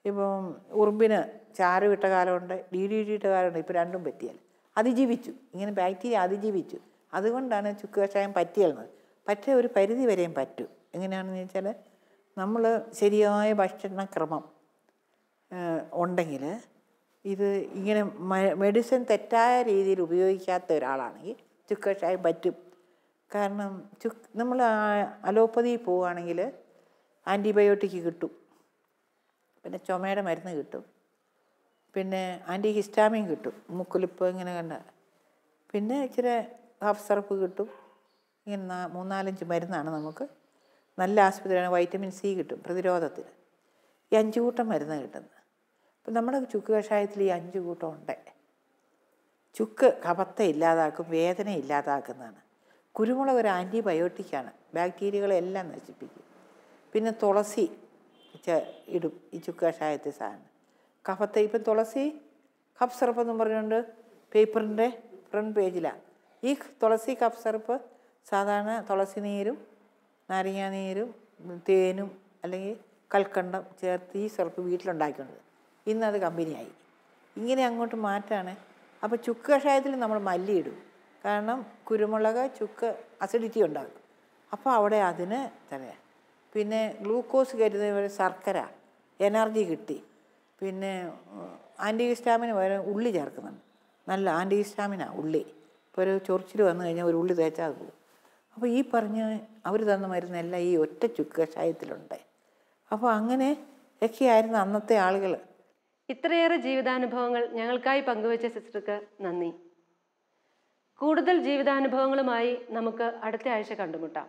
[SPEAKER 3] ഇപ്പം ഉറുമ്പിന് ചാരമിട്ട കാലമുണ്ട്, DDT ഇട്ട കാലമുണ്ട്. ഇപ്പോൾ രണ്ടും പറ്റിയാൽ അതിജീവിച്ചു. ഇങ്ങനെ ബാക്ടീരിയ അതിജീവിച്ചു. അതുകൊണ്ടാണ് ചുക്ക് കഷായം പറ്റിയെന്നത്. പക്ഷേ ഒരു പരിധി വരെയും പറ്റും. എങ്ങനെയാണെന്ന് വെച്ചാൽ നമ്മൾ ശരിയായ ഭക്ഷണക്രമം ഉണ്ടെങ്കിൽ, ഇത് ഇങ്ങനെ മെഡിസിൻ തെറ്റായ രീതിയിൽ ഉപയോഗിക്കാത്ത ഒരാളാണെങ്കിൽ ചുക്ക് കഷായം പറ്റും. കാരണം നമ്മൾ അലോപ്പതി പോവുകയാണെങ്കിൽ ആൻറ്റിബയോട്ടിക് കിട്ടും, പിന്നെ ചുമയുടെ മരുന്ന് കിട്ടും, പിന്നെ ആൻറ്റി ഹിസ്റ്റാമിൻ കിട്ടും, മൂക്കൊലിപ്പ് ഇങ്ങനെ കണ്ട, പിന്നെ ഇച്ചിരി കഫ് സിറപ്പ് കിട്ടും. ഇങ്ങനെ 3-4-5 മരുന്നാണ് നമുക്ക്. നല്ല ആശുപത്രിയാണ്. വൈറ്റമിൻ C കിട്ടും പ്രതിരോധത്തിന്. ഈ 5 കൂട്ടം മരുന്ന് കിട്ടുന്നത്. അപ്പം നമ്മുടെ ചുക്ക് കഷായത്തിൽ ഈ 5 കൂട്ടം ഉണ്ട്. ചുക്ക് കഫത്തെ ഇല്ലാതാക്കും, വേദന ഇല്ലാതാക്കുന്നതാണ്. കുരുമുളക് ഒരു ആൻറ്റിബയോട്ടിക്കാണ്, ബാക്ടീരിയകളെല്ലാം നശിപ്പിക്കും. പിന്നെ തുളസി ഇടും ഈ ചുക്ക് കഷായത്തിൽ സാധനം. കഫത്തെ ഇപ്പം തുളസി കഫ് സിറപ്പ് എന്നും പറഞ്ഞുകൊണ്ട് പേപ്പറിൻ്റെ ഫ്രണ്ട് പേജിലാണ്. ഈ തുളസി കഫ് സിറപ്പ് സാധാരണ തുളസി നീരും നാരങ്ങാനീരും തേനും അല്ലെങ്കിൽ കൽക്കണ്ടം ചേർത്ത് ഈ സിറപ്പ് വീട്ടിലുണ്ടാക്കിയിട്ടുണ്ട്. ഇന്നത് കമ്പനിയായി. ഇങ്ങനെ അങ്ങോട്ട് മാറ്റാണ്. അപ്പോൾ ചുക്ക് കഷായത്തിൽ നമ്മൾ മല്ലി ഇടും. കാരണം കുരുമുളക് ചുക്ക് അസിഡിറ്റി ഉണ്ടാകും. അപ്പോൾ അവിടെ അതിന് തന്നെ പിന്നെ ഗ്ലൂക്കോസ് കരുതുന്ന ശർക്കര, എനർജി കിട്ടി. പിന്നെ ആൻറ്റി ഹിസ്റ്റാമിന് പകരം ഉള്ളി ചേർക്കുന്നുണ്ട്. നല്ല ആൻറ്റി ഹിസ്റ്റാമിനാണ് ഉള്ളി. ഇപ്പോൾ ഒരു ചൊറിച്ചിൽ വന്നു കഴിഞ്ഞാൽ ഒരു ഉള്ളി തേച്ചാൽ അത് പോകും. അപ്പോൾ ഈ പറഞ്ഞ് അവർ തന്ന മരുന്നെല്ലാം ഈ ഒറ്റ ചുക്ക് കഷായത്തിലുണ്ട്. അപ്പോൾ അങ്ങനെ ഒക്കെയായിരുന്നു അന്നത്തെ ആളുകൾ.
[SPEAKER 1] ഇത്രയേറെ ജീവിതാനുഭവങ്ങൾ ഞങ്ങൾക്കായി പങ്കുവച്ച സിസ്റ്റർക്ക് നന്ദി. കൂടുതൽ ജീവിതാനുഭവങ്ങളുമായി നമുക്ക് അടുത്ത ആഴ്ച കണ്ടുമുട്ടാം.